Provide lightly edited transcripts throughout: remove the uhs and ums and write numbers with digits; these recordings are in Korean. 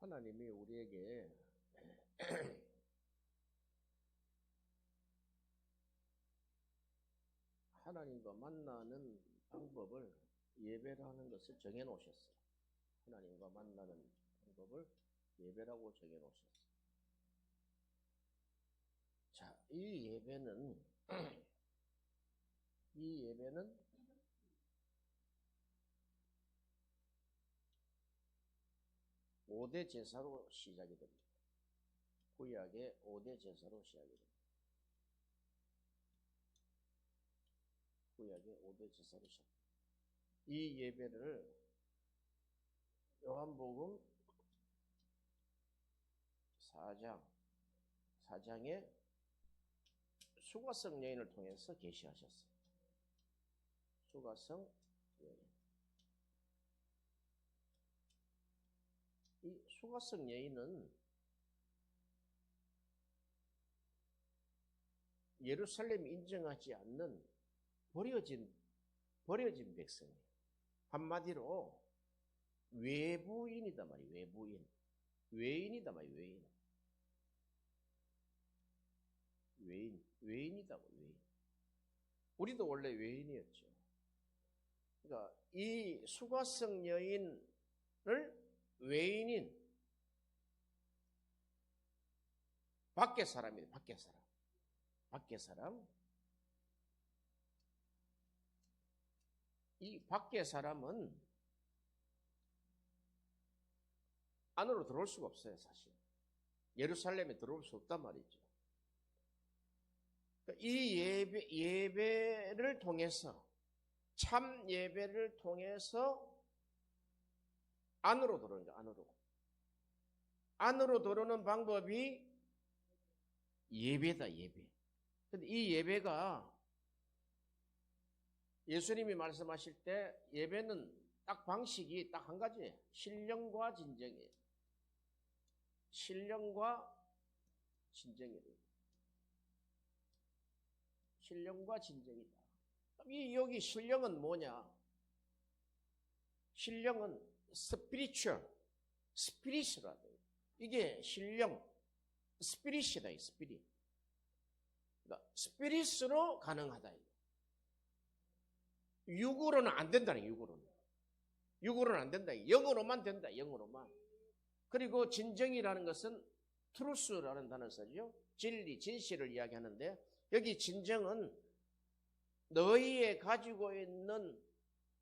하나님이 우리에게 하나님과 만나는 방법을 예배라는 것을 정해 놓으셨어요. 하나님과 만나는 방법을 예배라고 정해 놓으셨어요. 자, 이 예배는 5대 제사로 시작이 됩니다. 구약의 5대 제사로 시작이 됩니다. 구약의 5대 제사로 시작합니다. 이 예배를 요한복음 4장의 수가성 여인을 통해서 계시하셨어요. 수가성 여인. 이 수가성 여인은 예루살렘이 인정하지 않는 버려진 백성이에요. 한마디로 외부인이다 말이에요. 외인이다 말이에요. 외인이다고. 우리도 원래 외인이었죠. 그러니까 이 수가성 여인을 외인인 밖의 사람이에요. 밖의 사람. 이 밖의 사람은 안으로 들어올 수가 없어요, 사실. 예루살렘에 들어올 수 없단 말이죠. 이 예배를 통해서, 참 예배를 통해서 안으로 들어오는 거예요, 안으로 들어오는 방법이 예배다, 예배. 근데 이 예배가 예수님이 말씀하실 때 예배는 딱 방식이 딱 한 가지예요. 신령과 진정이에요. 신령과 진정이다. 여기 신령은 뭐냐? 신령은 스피릿이라 돼요. 이게 신령, 스피릿이다, 스피릿. 그러니까 스피릿으로 가능하다. 육으로는 안 된다는 육으로는 안 된다. 영으로만 된다. 영으로만. 그리고 진정이라는 것은 트루스라는 단어를 쓰죠. 진리, 진실을 이야기하는데 여기 진정은 너희의 가지고 있는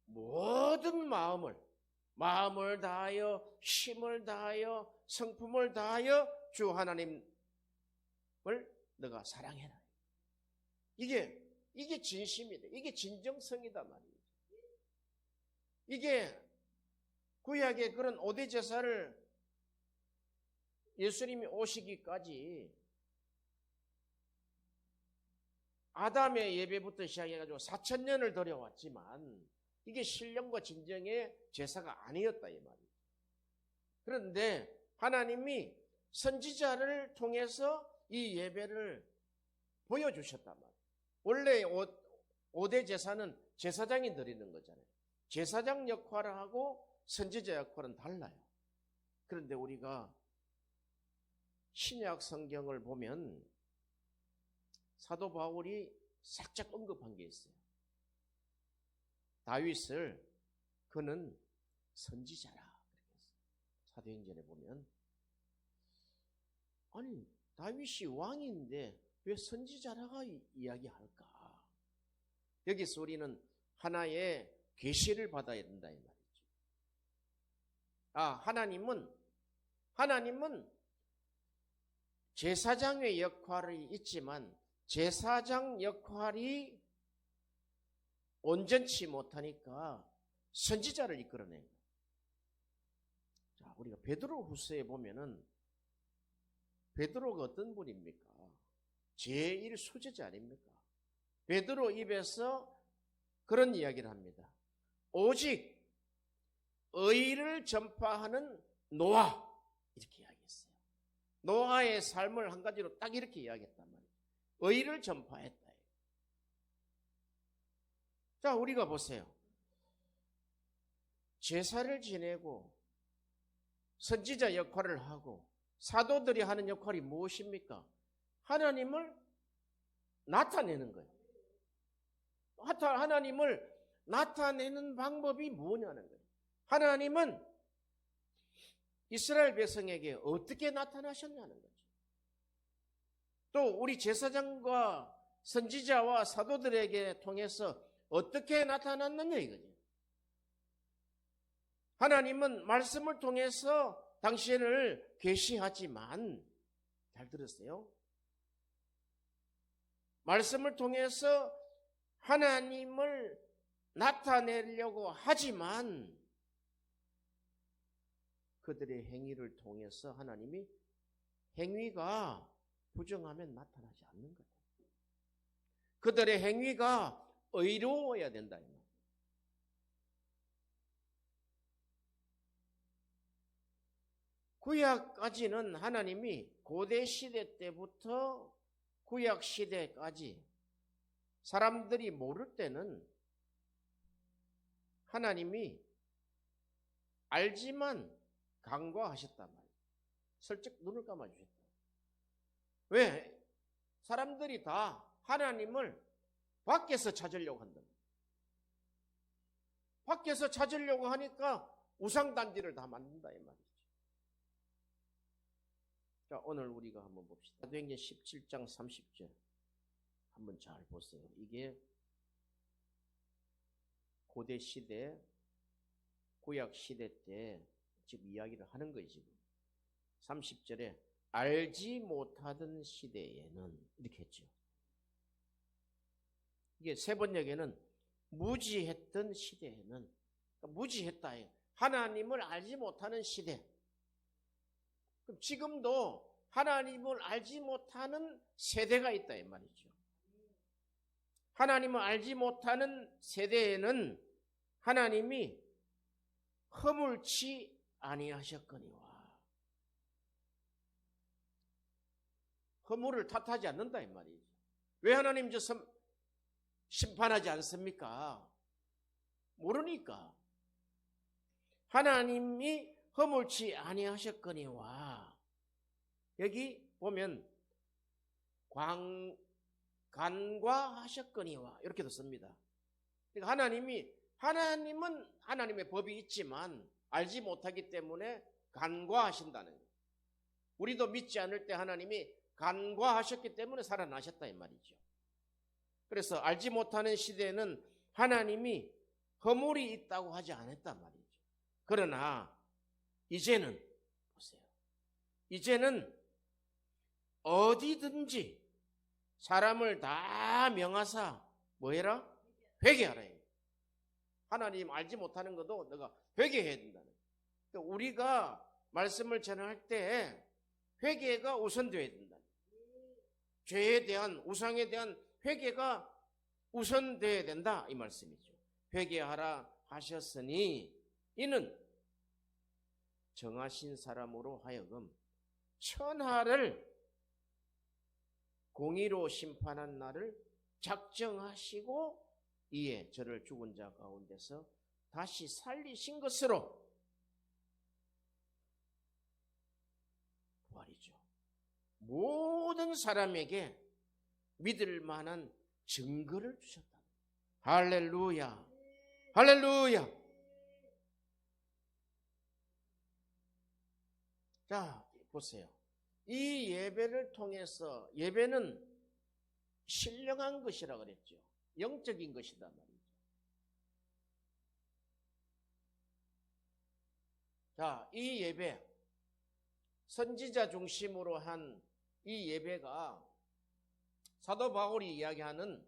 모든 마음을 다하여 힘을 다하여 성품을 다하여 주 하나님을 너가 사랑해라. 이게 진심이다. 이게 진정성이다 말이죠. 이게 구약의 그런 5대 제사를 예수님이 오시기까지 아담의 예배부터 시작해가지고 4,000년을 들여왔지만 이게 신령과 진정의 제사가 아니었다 이 말이에요. 그런데 하나님이 선지자를 통해서 이 예배를 보여주셨단 말이에요. 원래 5대 제사는 제사장이 드리는 거잖아요. 제사장 역할하고 선지자 역할은 달라요. 그런데 우리가 신약 성경을 보면 사도 바울이 살짝 언급한 게 있어요. 다윗을 그는 선지자라 그렇게 했어요. 사도행전에 보면 아니 다윗이 왕인데 왜 선지자라가 이야기할까? 여기서 우리는 하나의 계시를 받아야 된다 이 말이죠. 하나님은 제사장의 역할이 있지만 제사장 역할이 온전치 못하니까 선지자를 이끌어낸 거예요. 자, 우리가 베드로 후서에 보면은 베드로가 어떤 분입니까? 제1 수제자 아닙니까? 베드로 입에서 그런 이야기를 합니다. 오직 의를 전파하는 노아 이렇게 이야기했어요. 노아의 삶을 한 가지로 딱 이렇게 이야기했단 말이에요. 의를 전파했다. 자, 우리가 보세요. 제사를 지내고 선지자 역할을 하고 사도들이 하는 역할이 무엇입니까? 하나님을 나타내는 거예요. 하나님을 나타내는 방법이 뭐냐는 거예요. 하나님은 이스라엘 백성에게 어떻게 나타나셨냐는 거죠. 또 우리 제사장과 선지자와 사도들에게 통해서 어떻게 나타났느냐 이거죠. 하나님은 말씀을 통해서 당신을 계시하지만, 잘 들으세요. 말씀을 통해서 하나님을 나타내려고 하지만 그들의 행위를 통해서 하나님이 행위가 부정하면 나타나지 않는 거예요. 그들의 행위가 의로워야 된다. 구약까지는 하나님이 고대 시대 때부터 구약 시대까지 사람들이 모를 때는 하나님이 알지만 간과하셨단 말이에요. 슬쩍 눈을 감아주셨다. 왜? 사람들이 다 하나님을 밖에서 찾으려고 한다. 밖에서 찾으려고 하니까 우상단지를 다 만든다 이 말이죠. 자, 오늘 우리가 한번 봅시다. 사도행전 17장 30절 한번 잘 보세요. 이게 고대 시대, 구약 시대 때 지금 이야기를 하는 거예요. 지금 30절에 알지 못하던 시대에는 이렇게 했죠. 이게 세 번역에는 무지했던 시대에는, 그러니까 무지했다. 하나님을 알지 못하는 시대. 그럼 지금도 하나님을 알지 못하는 세대가 있다 이 말이죠. 하나님을 알지 못하는 세대에는 하나님이 허물치 아니하셨거니와. 허물을 탓하지 않는다 이 말이죠. 왜 하나님 저 심판하지 않습니까? 모르니까. 하나님이 허물치 아니하셨거니와. 여기 보면 간과하셨거니와 이렇게도 씁니다. 그러니까 하나님은 하나님의 법이 있지만 알지 못하기 때문에 간과하신다는 거예요. 우리도 믿지 않을 때 하나님이 간과하셨기 때문에 살아나셨다 이 말이죠. 그래서 알지 못하는 시대에는 하나님이 허물이 있다고 하지 않았단 말이죠. 그러나 이제는 보세요. 이제는 어디든지 사람을 다 명하사 뭐해라? 회개하라. 하나님 알지 못하는 것도 너가 회개해야 된다는 거예요. 그러니까 우리가 말씀을 전할 때 회개가 우선되어야 된다. 죄에 대한, 우상에 대한 회개가 우선되어야 된다 이 말씀이죠. 회개하라 하셨으니 이는 정하신 사람으로 하여금 천하를 공의로 심판한 날을 작정하시고 이에 저를 죽은 자 가운데서 다시 살리신 것으로 부활이죠. 모든 사람에게 믿을 만한 증거를 주셨다. 할렐루야. 할렐루야. 자, 보세요. 이 예배를 통해서, 예배는 신령한 것이라 그랬죠. 영적인 것이다 말이죠. 자, 이 예배, 선지자 중심으로 한 이 예배가 사도 바울이 이야기하는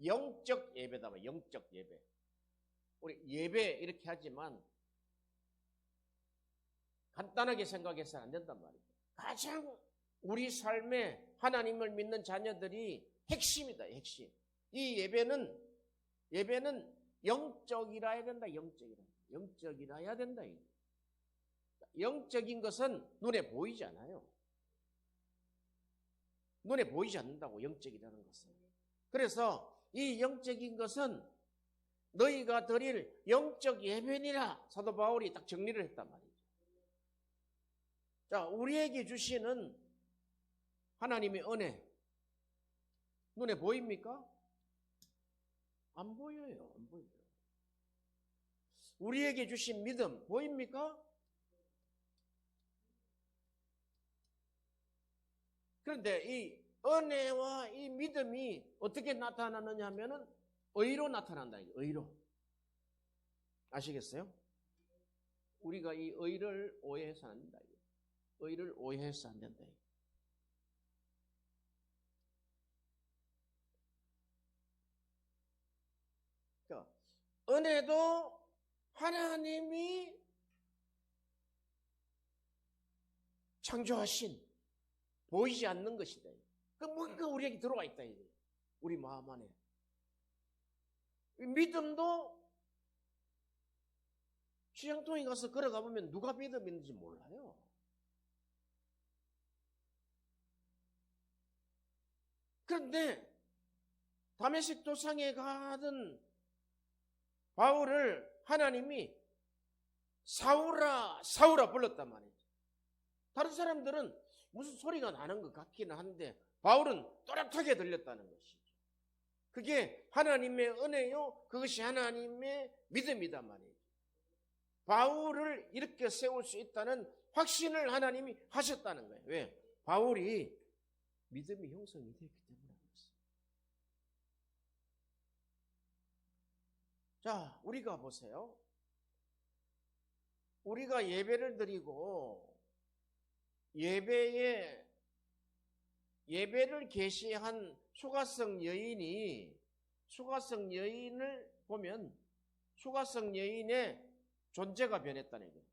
영적 예배다. 영적 예배. 우리 예배 이렇게 하지만 간단하게 생각해서는 안 된단 말이죠. 가장 우리 삶에 하나님을 믿는 자녀들이 핵심이다. 핵심. 이 예배는 영적이라야 된다. 영적이라야 된다. 영적인 것은 눈에 보이지 않아요. 눈에 보이지 않는다고, 영적이라는 것은. 그래서 이 영적인 것은 너희가 드릴 영적 예배니라 사도 바울이 딱 정리를 했단 말이죠. 자, 우리에게 주시는 하나님의 은혜 눈에 보입니까? 안 보여요. 안 보여요. 우리에게 주신 믿음 보입니까? 그런데 이 은혜와 이 믿음이 어떻게 나타나느냐 하면은 의로 나타난다. 의로. 아시겠어요? 우리가 이 의를 오해해서 안 된다. 의를 오해해서 안 된다. 그러니까 은혜도 하나님이 창조하신 보이지 않는 것이다. 그 뭔가 우리에게 들어와 있다. 우리 마음 안에. 믿음도 시장통에 가서 걸어가 보면 누가 믿음 있는지 몰라요. 그런데 다메섹 도상에 가던 바울을 하나님이 사울아 사울아 불렀단 말이죠. 다른 사람들은 무슨 소리가 나는 것 같기는 한데 바울은 또렷하게 들렸다는 것이죠. 그게 하나님의 은혜요, 그것이 하나님의 믿음이다 말이죠. 바울을 이렇게 세울 수 있다는 확신을 하나님이 하셨다는 거예요. 왜? 바울이 믿음이 형성이 됐기 때문에. 자, 우리가 보세요. 우리가 예배를 드리고 예배를 계시한 수가성 여인을 보면 수가성 여인의 존재가 변했다는 거예요.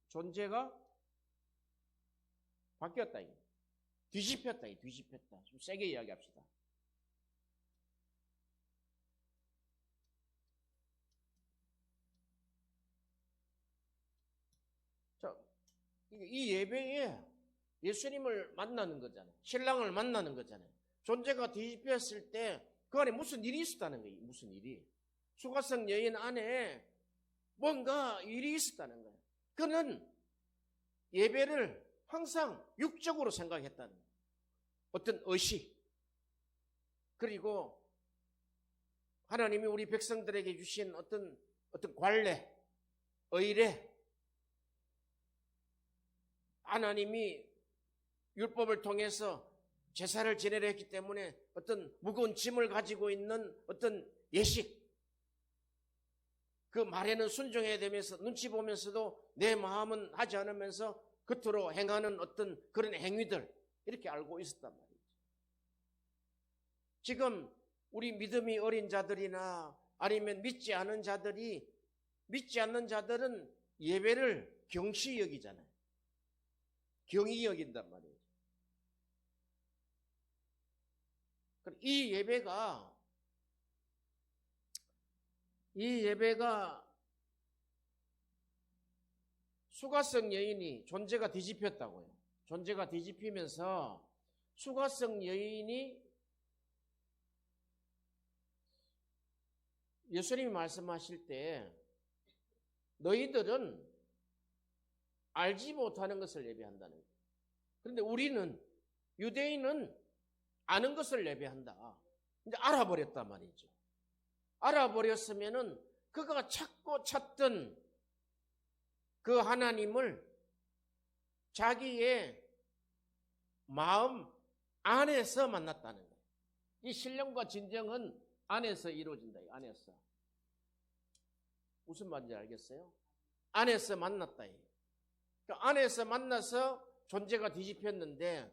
존재가 바뀌었다. 뒤집혔다. 뒤집혔다. 좀 세게 이야기합시다. 자, 이 예배에 예수님을 만나는 거잖아요. 신랑을 만나는 거잖아요. 존재가 뒤집혔을 때 그 안에 무슨 일이 있었다는 거예요. 무슨 일이. 수가성 여인 안에 뭔가 일이 있었다는 거예요. 그는 예배를 항상 육적으로 생각했다는 거예요. 어떤 의식, 그리고 하나님이 우리 백성들에게 주신 어떤 관례, 의례, 하나님이 율법을 통해서 제사를 지내려 했기 때문에 어떤 무거운 짐을 가지고 있는 어떤 예식, 그 말에는 순종해야 되면서 눈치 보면서도 내 마음은 하지 않으면서 겉으로 행하는 어떤 그런 행위들, 이렇게 알고 있었단 말이죠. 지금 우리 믿음이 어린 자들이나 아니면 믿지 않는 자들은 예배를 경시 여기잖아요. 경히 여긴단 말이에요. 이 예배가 수가성 여인이 존재가 뒤집혔다고요. 존재가 뒤집히면서 수가성 여인이 예수님이 말씀하실 때 너희들은 알지 못하는 것을 예배한다는 거예요. 그런데 우리는, 유대인은 아는 것을 예배한다. 이제 알아버렸단 말이죠. 알아버렸으면은 그가 찾고 찾던 그 하나님을 자기의 마음 안에서 만났다는 거예요. 이 신령과 진정은 안에서 이루어진다. 안에서. 무슨 말인지 알겠어요? 안에서 만났다. 그러니까 안에서 만나서 존재가 뒤집혔는데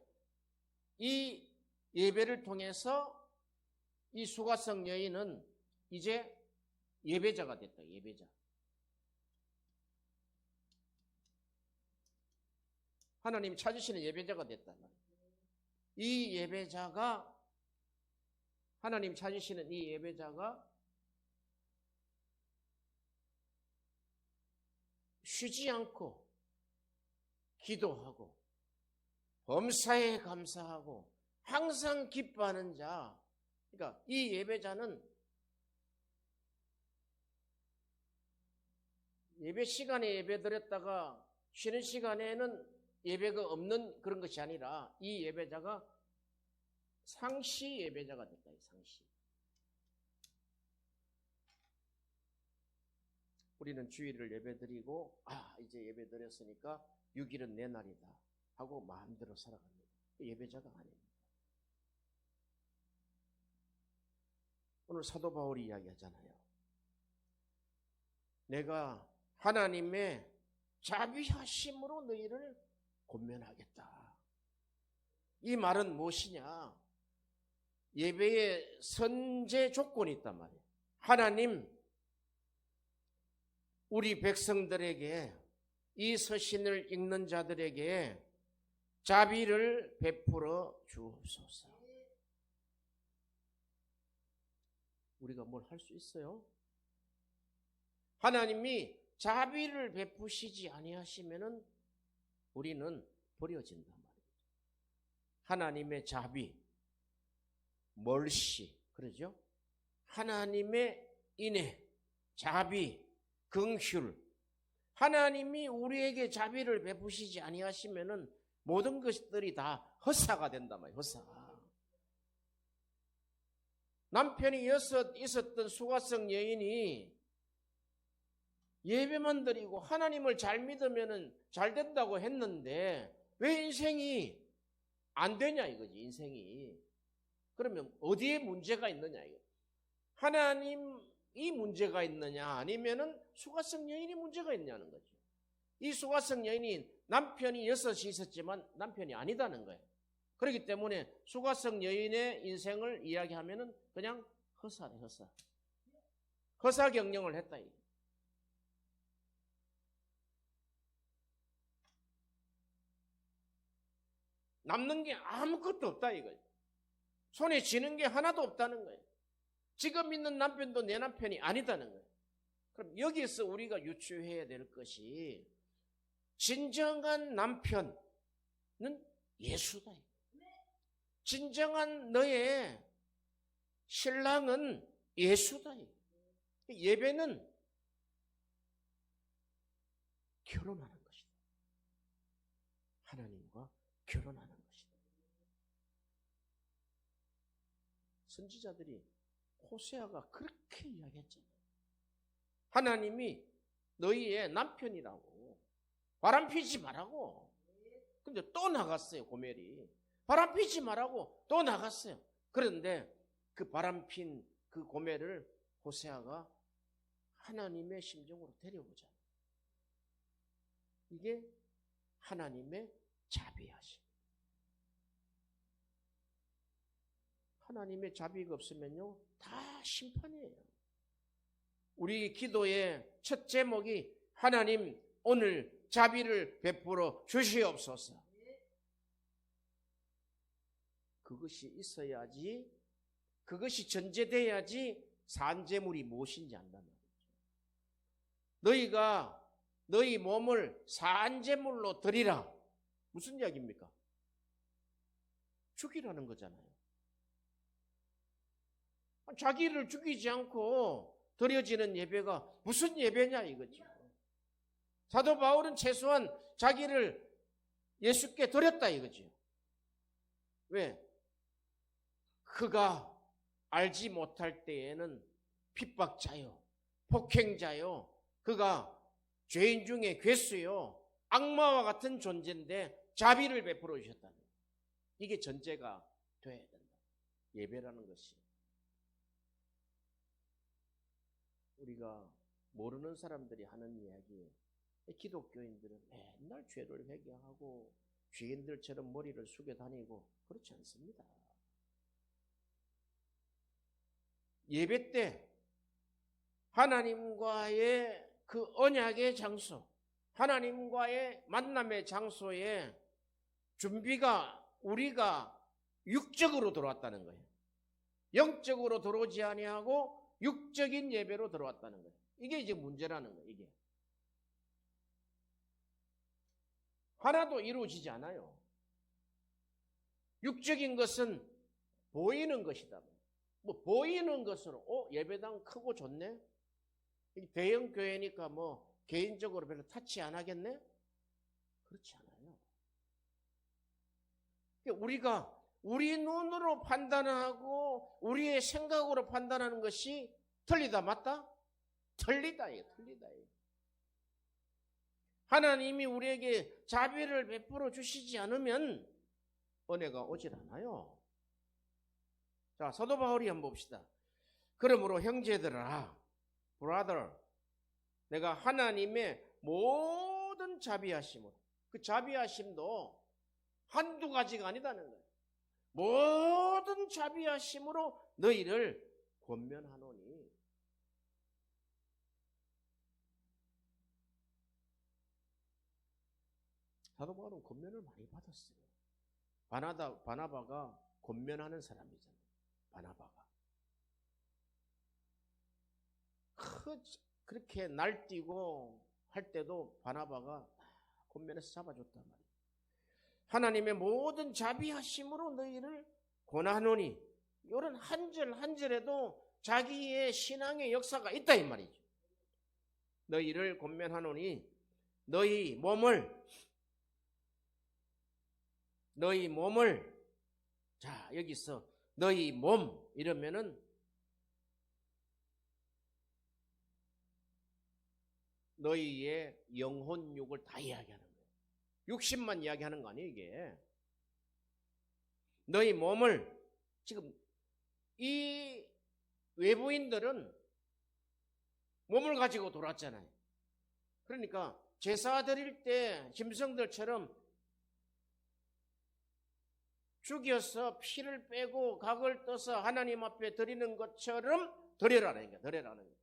이 예배를 통해서 이 수가성 여인은 이제 예배자가 됐다. 예배자. 하나님이 찾으시는 예배자가 됐다. 이 예배자가, 하나님 찾으시는 이 예배자가 쉬지 않고 기도하고 범사에 감사하고 항상 기뻐하는 자. 그러니까 이 예배자는 예배 시간에 예배 드렸다가 쉬는 시간에는 예배가 없는 그런 것이 아니라 이 예배자가 상시 예배자가 됐다. 상시. 우리는 주일을 예배 드리고 이제 예배 드렸으니까 6일은 내 날이다 하고 마음대로 살아갑니다. 예배자가 아닙니다. 오늘 사도 바울이 이야기하잖아요. 내가 하나님의 자비하심으로 너희를 권면하겠다. 이 말은 무엇이냐? 예배의 선제 조건이 있단 말이에요. 하나님, 우리 백성들에게, 이 서신을 읽는 자들에게 자비를 베풀어 주옵소서. 우리가 뭘 할 수 있어요? 하나님이 자비를 베푸시지 아니하시면은 우리는 버려진단 말이에요. 하나님의 자비, 멀시, 그러죠? 하나님의 인애, 자비, 긍휼. 하나님이 우리에게 자비를 베푸시지 아니하시면은 모든 것들이 다 헛사가 된단 말이에요. 헛사. 남편이 있었던 수가성 여인이 예배만 드리고 하나님을 잘 믿으면은 잘 된다고 했는데 왜 인생이 안 되냐 이거지. 인생이. 그러면 어디에 문제가 있느냐 이거. 하나님이 문제가 있느냐 아니면은 수가성 여인이 문제가 있냐는 거죠. 이 수가성 여인이 남편이 6이 있었지만 남편이 아니다는 거예요. 그렇기 때문에 수가성 여인의 인생을 이야기하면은 그냥 허사네, 허사. 허사 경영을 했다. 남는 게 아무것도 없다 이거예요. 손에 쥐는 게 하나도 없다는 거예요. 지금 있는 남편도 내 남편이 아니다는 거예요. 그럼 여기서 우리가 유추해야 될 것이 진정한 남편은 예수다. 진정한 너의 신랑은 예수다. 예배는 결혼하는 것이다. 하나님과 결혼하는 것이다. 선지자들이 호세아가 그렇게 이야기했잖아요. 하나님이 너희의 남편이라고 바람 피지 말라고. 근데 또 나갔어요. 고멜이 바람 피지 말라고 또 나갔어요. 그런데 그 바람 핀 그 고멜을 호세아가 하나님의 심정으로 데려오자. 이게 하나님의 자비하심. 하나님의 자비가 없으면요 다 심판이에요. 우리 기도의 첫 제목이 하나님 오늘 자비를 베풀어 주시옵소서. 그것이 있어야지, 그것이 전제돼야지 산제물이 무엇인지 안다는 거죠. 너희가 너희 몸을 산제물로 드리라. 무슨 이야기입니까? 죽이라는 거잖아요. 자기를 죽이지 않고 드려지는 예배가 무슨 예배냐 이거죠. 사도 바울은 최소한 자기를 예수께 드렸다 이거죠. 왜? 그가 알지 못할 때에는 핍박자요, 폭행자요, 그가 죄인 중에 괴수요, 악마와 같은 존재인데 자비를 베풀어 주셨다는 거예요. 이게 전제가 돼야 된다. 예배라는 것이. 우리가 모르는 사람들이 하는 이야기, 기독교인들은 맨날 죄를 회개하고 죄인들처럼 머리를 숙여 다니고 그렇지 않습니다. 예배 때 하나님과의 그 언약의 장소, 하나님과의 만남의 장소에 준비가 우리가 육적으로 들어왔다는 거예요. 영적으로 들어오지 아니하고 육적인 예배로 들어왔다는 거예요. 이게 이제 문제라는 거예요. 이게 하나도 이루어지지 않아요. 육적인 것은 보이는 것이다. 뭐 보이는 것으로 예배당 크고 좋네. 대형 교회니까 뭐 개인적으로 별로 타치 안 하겠네? 그렇지 않아요. 우리가 우리 눈으로 판단하고 우리의 생각으로 판단하는 것이 틀리다 맞다? 틀리다예요. 틀리다예요. 하나님이 우리에게 자비를 베풀어 주시지 않으면 은혜가 오질 않아요. 자, 사도 바울이 한번 봅시다. 그러므로 형제들아, brother, 내가 하나님의 모든 자비하심으로, 그 자비하심도 한두 가지가 아니다는 거예요. 모든 자비하심으로 너희를 권면하노니. 사도 바울은 권면을 많이 받았어요. 바나바가 권면하는 사람이잖아요. 바나바가 그렇게 날뛰고 할 때도 바나바가 권면해서 잡아줬단 말이에요. 하나님의 모든 자비하심으로 너희를 권하노니. 이런 한 절 한 절에도 자기의 신앙의 역사가 있다 이 말이죠. 너희를 권면하노니 너희 몸을 자, 여기서 너희 몸 이러면은 너희의 영혼육을 다 이야기하는 거예요. 육신만 이야기하는 거 아니에요, 이게. 너희 몸을, 지금 이 외부인들은 몸을 가지고 돌았잖아요. 그러니까 제사 드릴 때 짐승들처럼 죽여서 피를 빼고 각을 떠서 하나님 앞에 드리는 것처럼 드려라는 거예요. 드려라는 거예요.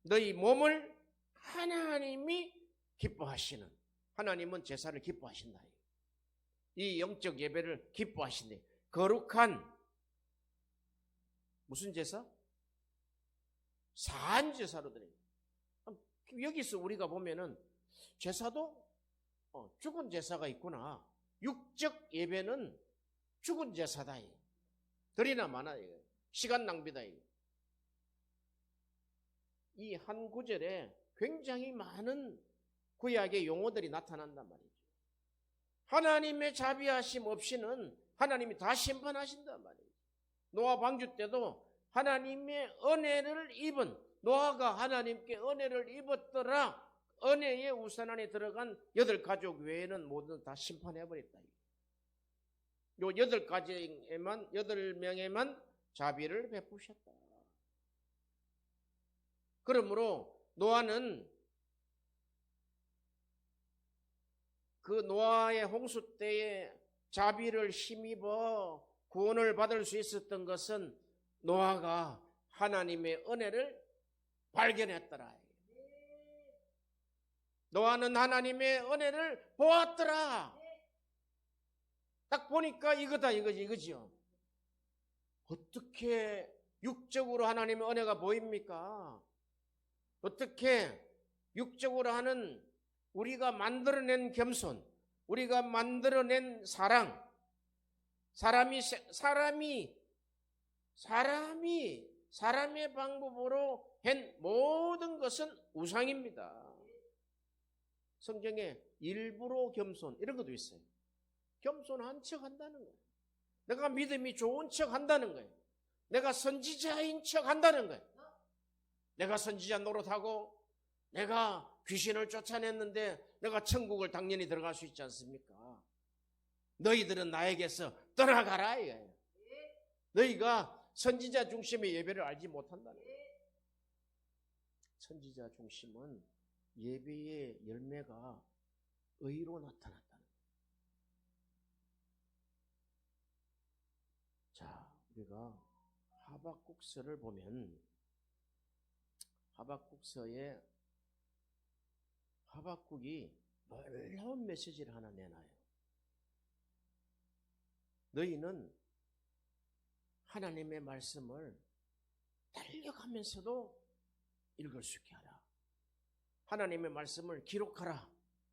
너희 몸을 하나님이 기뻐하시는, 하나님은 제사를 기뻐하신다. 이 영적 예배를 기뻐하신다. 거룩한 무슨 제사? 사한 제사로 드립니다. 여기서 우리가 보면은 제사도 죽은 제사가 있구나. 육적 예배는 죽은 제사다. 드리나 마나 시간 낭비다. 이 한 구절에 굉장히 많은 구약의 용어들이 나타난단 말이죠. 하나님의 자비하심 없이는 하나님이 다 심판하신단 말이에요. 노아 방주 때도 하나님의 은혜를 입은, 노아가 하나님께 은혜를 입었더라. 은혜의 우산 안에 들어간 8가족 외에는 모두 다 심판해버렸다. 요 8가족에만, 8명에만 자비를 베푸셨다. 그러므로 노아는 그 노아의 홍수 때에 자비를 힘입어 구원을 받을 수 있었던 것은 노아가 하나님의 은혜를 발견했더라. 노아는 하나님의 은혜를 보았더라. 딱 보니까 이거다, 이거지요. 어떻게 육적으로 하나님의 은혜가 보입니까? 어떻게 육적으로 하는 우리가 만들어낸 겸손, 우리가 만들어낸 사랑, 사람의 방법으로 한 모든 것은 우상입니다. 성경에 일부러 겸손 이런 것도 있어요. 겸손한 척 한다는 거예요. 내가 믿음이 좋은 척 한다는 거예요. 내가 선지자인 척 한다는 거예요. 내가 선지자 노릇하고 내가 귀신을 쫓아냈는데 내가 천국을 당연히 들어갈 수 있지 않습니까? 너희들은 나에게서 떠나가라 이거예요. 너희가 선지자 중심의 예배를 알지 못한다는 거예요. 선지자 중심은 예배의 열매가 의로 나타났다는 거예요. 자, 우리가 하박국서를 보면 하박국서에 하박국이 놀라운 메시지를 하나 내놔요. 너희는 하나님의 말씀을 달려가면서도 읽을 수 있게 하라. 하나님의 말씀을 기록하라.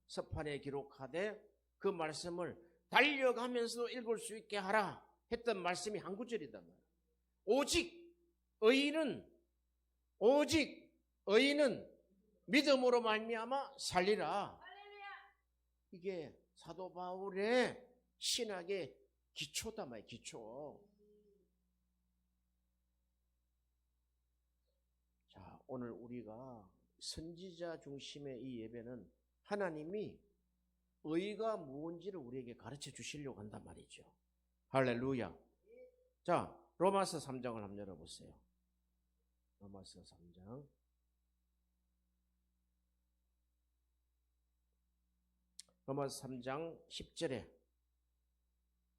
서판에 기록하되 그 말씀을 달려가면서도 읽을 수 있게 하라 했던 말씀이 한 구절이단 말이에요. 오직 의인은 오직 의인은 믿음으로 말미암아 살리라. 이게 사도 바울의 신학의 기초다 말이에요. 기초. 자, 오늘 우리가 선지자 중심의 이 예배는 하나님이 의가 무엇인지를 우리에게 가르쳐 주시려고 한단 말이죠. 할렐루야. 자, 로마서 3장을 한번 열어보세요. 로마서 3장. 로마서 3장 10절에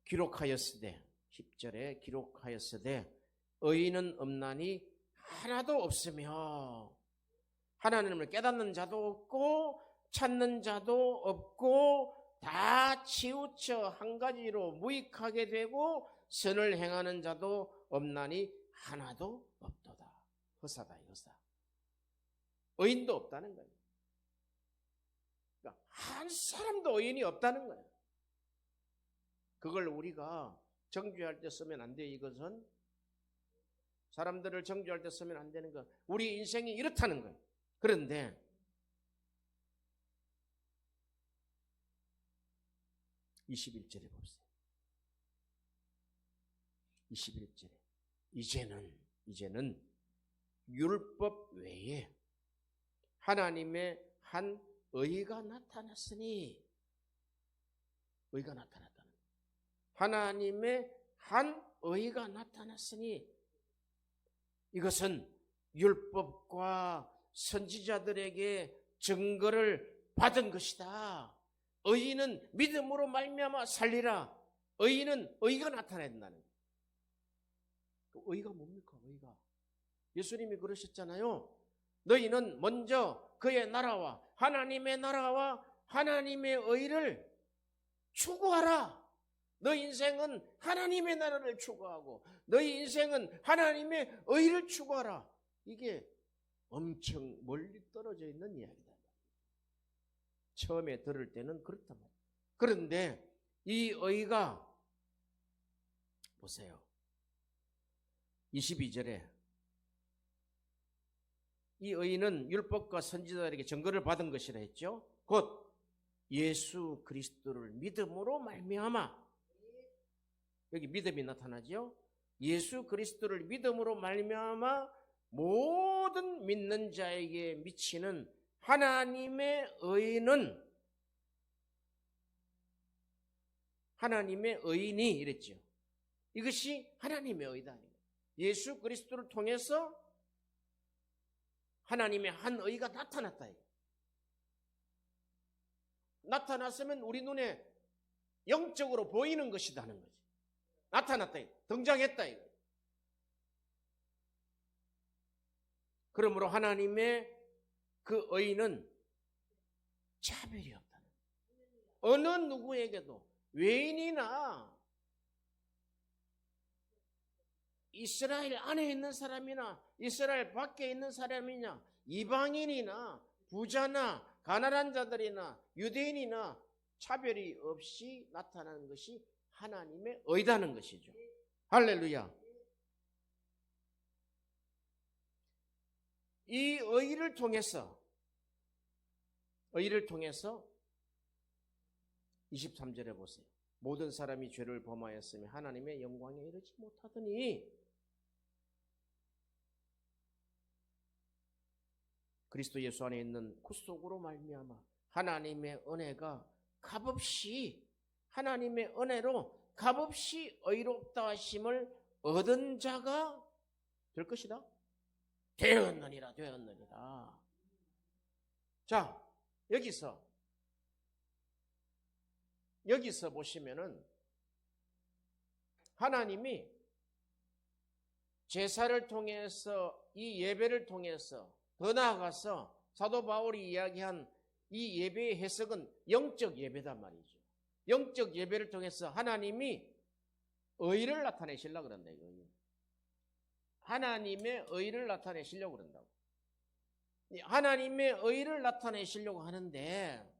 기록하였으되 10절에 기록하였으되 의인은 없나니 하나도 없으며 하나님을 깨닫는 자도 없고 찾는 자도 없고 다 치우쳐 한 가지로 무익하게 되고 선을 행하는 자도 없나니 하나도 없도다. 허사다 이거사. 의인도 없다는 거예요. 그러니까 한 사람도 의인이 없다는 거예요. 그걸 우리가 정죄할 때 쓰면 안 돼요. 이것은 사람들을 정죄할 때 쓰면 안 되는 거. 우리 인생이 이렇다는 거예요. 그런데 21절에 봅시다. 21절에 이제는 율법 외에 하나님의 한 의가 나타났으니 의가 나타났다는 거예요. 하나님의 한 의가 나타났으니 이것은 율법과 선지자들에게 증거를 받은 것이다. 의인은 믿음으로 말미암아 살리라. 의인은 의가 나타나야 된다는 거예요. 의가 뭡니까? 의가. 예수님이 그러셨잖아요. 너희는 먼저 그의 나라와 하나님의 나라와 하나님의 의를 추구하라. 너희 인생은 하나님의 나라를 추구하고 너희 인생은 하나님의 의를 추구하라. 이게 엄청 멀리 떨어져 있는 이야기다. 처음에 들을 때는 그렇단 말이에요. 그런데 이 의가 보세요. 22절에 이 의는 율법과 선지자들에게 증거를 받은 것이라 했죠. 곧 예수 그리스도를 믿음으로 말미암아, 여기 믿음이 나타나죠. 예수 그리스도를 믿음으로 말미암아 모든 믿는 자에게 미치는 하나님의 의는 하나님의 의인이 이랬죠. 이것이 하나님의 의다. 예수 그리스도를 통해서 하나님의 한 의가 나타났다. 나타났으면 우리 눈에 영적으로 보이는 것이다는 거지. 나타났다. 등장했다. 그러므로 하나님의 그 의는 차별이 없다는 거예요. 어느 누구에게도 외인이나 이스라엘 안에 있는 사람이나 이스라엘 밖에 있는 사람이냐 이방인이나 부자나 가난한 자들이나 유대인이나 차별이 없이 나타나는 것이 하나님의 의다는 것이죠. 할렐루야. 이 의를 통해서 23절에 보세요. 모든 사람이 죄를 범하였으며 하나님의 영광에 이르지 못하더니 그리스도 예수 안에 있는 구속으로 말미암아 하나님의 은혜가 값없이 하나님의 은혜로 값없이 의롭다 하심을 얻은 자가 될 것이다. 되었느니라. 자, 여기서 보시면은 하나님이 제사를 통해서 이 예배를 통해서 더 나아가서 사도 바울이 이야기한 이 예배의 해석은 영적 예배단 말이죠. 영적 예배를 통해서 하나님이 의를 나타내시려고 그런다. 하나님의 의를 나타내시려고 그런다고. 하나님의 의를 나타내시려고 하는데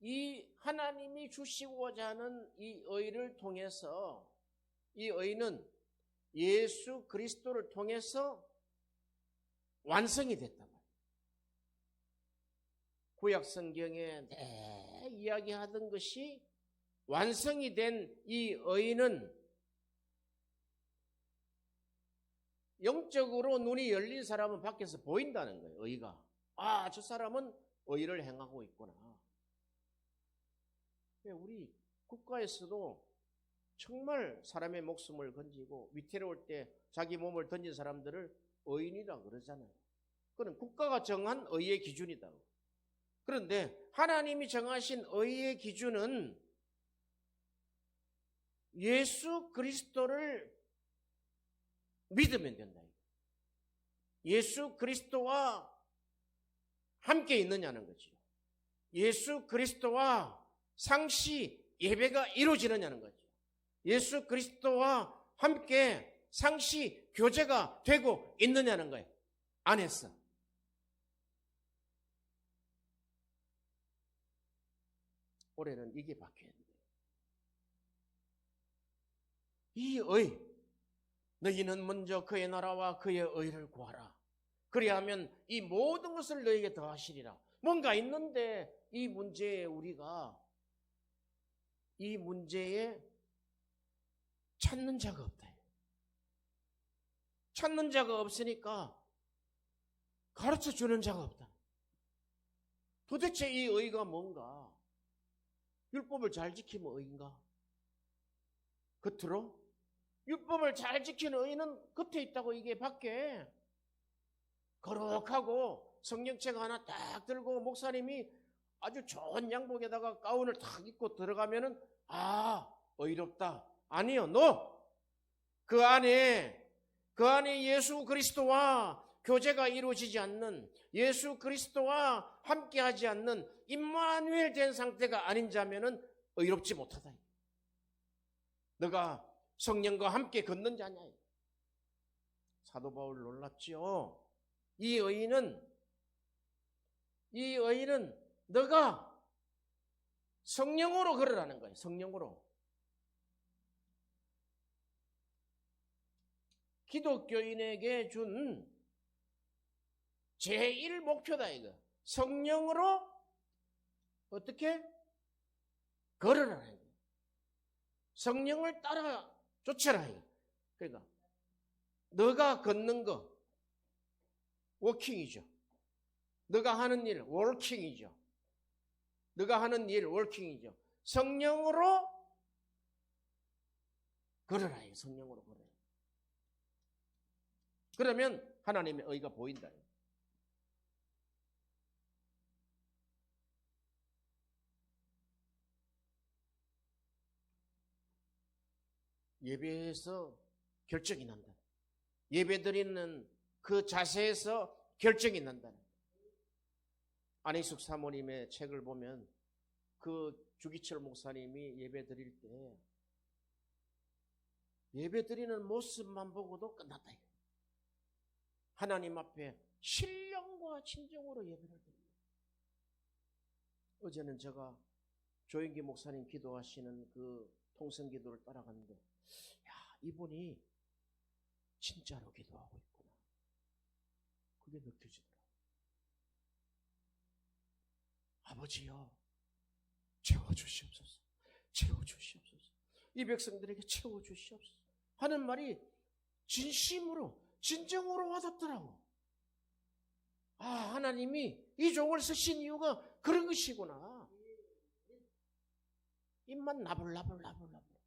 이 하나님이 주시고자 하는 이 의를 통해서 이 의는 예수 그리스도를 통해서 완성이 됐단 말이에요. 구약 성경에 내 이야기하던 것이 완성이 된 이 의인은 영적으로 눈이 열린 사람은 밖에서 보인다는 거예요. 의가. 아, 저 사람은 의를 행하고 있구나. 우리 국가에서도 정말 사람의 목숨을 건지고 위태로울 때 자기 몸을 던진 사람들을 의인이라 그러잖아요. 그건 국가가 정한 의의 기준이다. 그런데 하나님이 정하신 의의 기준은 예수 그리스도를 믿으면 된다. 예수 그리스도와 함께 있느냐는 거죠. 예수 그리스도와 상시 예배가 이루어지느냐는 거죠. 예수 그리스도와 함께 상시 교제가 되고 있느냐는 거예요. 안 했어. 올해는 이게 바뀌어야 돼요. 이 의, 너희는 먼저 그의 나라와 그의 의를 구하라. 그리하면 이 모든 것을 너희에게 더하시리라. 뭔가 있는데 이 문제에 우리가 이 문제에 찾는 자가 없다. 찾는 자가 없으니까 가르쳐 주는 자가 없다. 도대체 이 의가 뭔가? 율법을 잘 지키면 의인가? 겉으로? 율법을 잘 지키는 의인은 겉에 있다고. 이게 밖에 거룩하고 성경책 하나 딱 들고 목사님이 아주 좋은 양복에다가 가운을 탁 입고 들어가면은 아, 의롭다. 아니요, 그 안에 예수 그리스도와 교제가 이루어지지 않는, 예수 그리스도와 함께하지 않는 임마누엘 된 상태가 아닌 자면은 의롭지 못하다. 너가 성령과 함께 걷는 자냐. 사도 바울 놀랍지요. 이 의인은 너가 성령으로 걸으라는 거예요. 성령으로. 기독교인에게 준 제1 목표다 이거. 성령으로 어떻게 걸으라는 거예요. 성령을 따라 쫓아라 이거. 그러니까 너가 걷는 거 워킹이죠. 너가 하는 일 워킹이죠. 너가 하는 일 워킹이죠. 성령으로 걸으라 이거. 성령으로 걸어라. 그러면 하나님의 의가 보인다. 예배에서 결정이 난다. 예배 드리는 그 자세에서 결정이 난다. 안희숙 사모님의 책을 보면 그 주기철 목사님이 예배 드릴 때 예배 드리는 모습만 보고도 끝났다. 하나님 앞에 신령과 진정으로 예배를 드립니다. 어제는 제가 조영기 목사님 기도하시는 그 통성 기도를 따라갔는데, 야, 이분이 진짜로 기도하고 있구나. 그게 느껴지더라고요. 아버지여, 채워주시옵소서. 채워주시옵소서. 이 백성들에게 채워주시옵소서 하는 말이 진심으로, 진정으로 와닿더라고. 아, 하나님이 이 종을 쓰신 이유가 그런 것이구나. 입만 나불나불나불나불,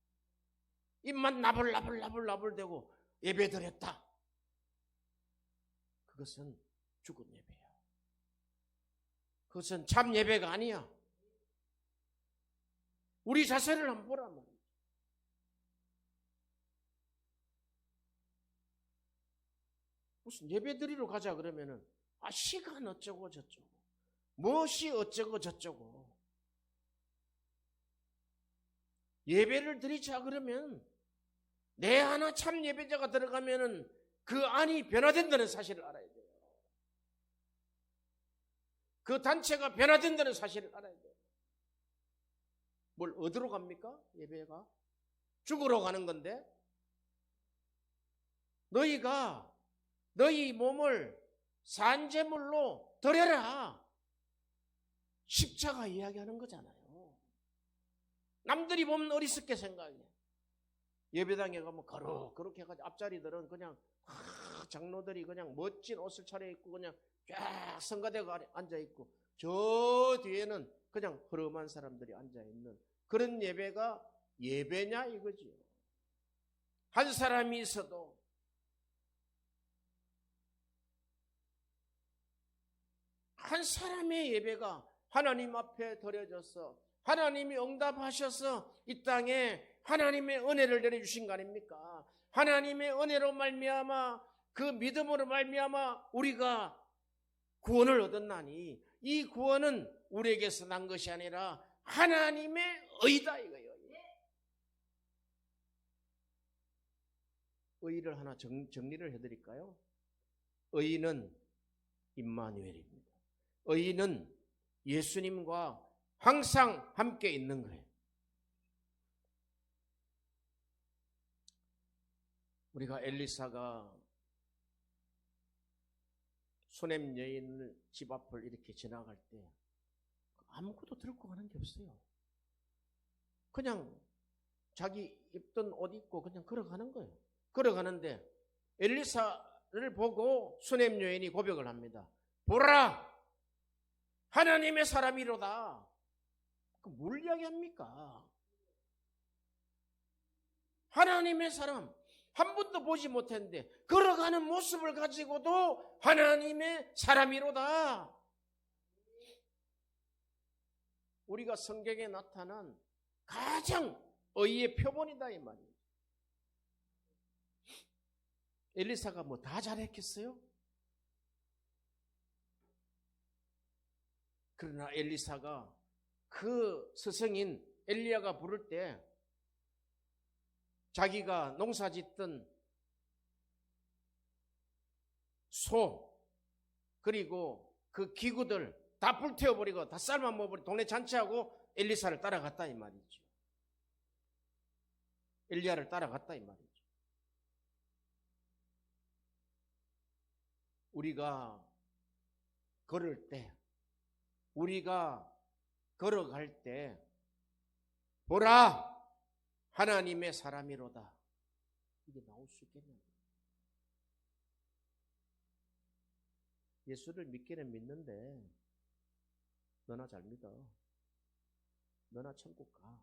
입만 나불나불나불나불대고 예배 드렸다. 그것은 죽은 예배야. 그것은 참 예배가 아니야. 우리 자세를 한번 보란 말이야. 무슨 예배 드리러 가자 그러면은 아, 시간 어쩌고 저쩌고, 무엇이 어쩌고 저쩌고. 예배를 드리자 그러면 내 하나 참 예배자가 들어가면은 그 안이 변화된다는 사실을 알아야 돼요. 그 단체가 변화된다는 사실을 알아야 돼요. 뭘 어디로 갑니까? 예배가 죽으러 가는 건데. 너희가 너희 몸을 산제물로 드려라. 십자가 이야기하는 거잖아요. 남들이 보면 어리석게 생각해. 예배당에 가면 그렇게 해가지고 앞자리들은 그냥 장로들이 그냥 멋진 옷을 차려입고 그냥 쫙 성가대가 앉아있고 저 뒤에는 그냥 허름한 사람들이 앉아있는 그런 예배가 예배냐 이거지요. 한 사람이 있어도 한 사람의 예배가 하나님 앞에 드려져서 하나님이 응답하셔서 이 땅에 하나님의 은혜를 내려주신 거 아닙니까? 하나님의 은혜로 말미암아 그 믿음으로 말미암아 우리가 구원을 얻었나니 이 구원은 우리에게서 난 것이 아니라 하나님의 의다 이거예요. 의를 하나 정리를 해드릴까요? 의는 임마누엘입니다. 의는 예수님과 항상 함께 있는 거예요. 우리가 엘리사가 수넴 여인을 집 앞을 이렇게 지나갈 때 아무것도 들고 가는 게 없어요. 그냥 자기 입던 옷 입고 그냥 걸어가는 거예요. 걸어가는데 엘리사를 보고 수넴 여인이 고백을 합니다. 보라! 하나님의 사람이로다. 뭘 이야기합니까? 하나님의 사람. 한 번도 보지 못했는데 걸어가는 모습을 가지고도 하나님의 사람이로다. 우리가 성경에 나타난 가장 의의 표본이다 이 말이에요. 엘리사가 뭐 다 잘했겠어요? 그러나 엘리사가 그 스승인 엘리야가 부를 때 자기가 농사짓던 소 그리고 그 기구들 다 불태워버리고 다 삶아 먹어버리고 동네 잔치하고 엘리사를 따라갔다 이 말이죠. 엘리야를 따라갔다 이 말이죠. 우리가 걸을 때 우리가 걸어갈 때 보라 하나님의 사람이로다. 이게 나올 수 있겠냐고요. 예수를 믿기는 믿는데 너나 잘 믿어. 너나 천국 가.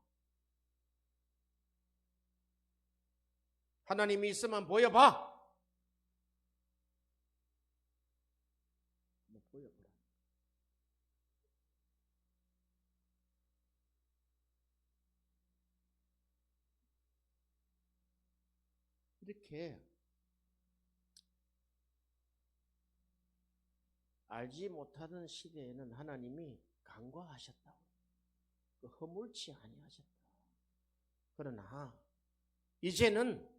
하나님이 있으면 보여봐. 한번 보여보라. 이렇게 알지 못하던 시대에는 하나님이 간과하셨다고. 허물치 아니하셨다. 그러나 이제는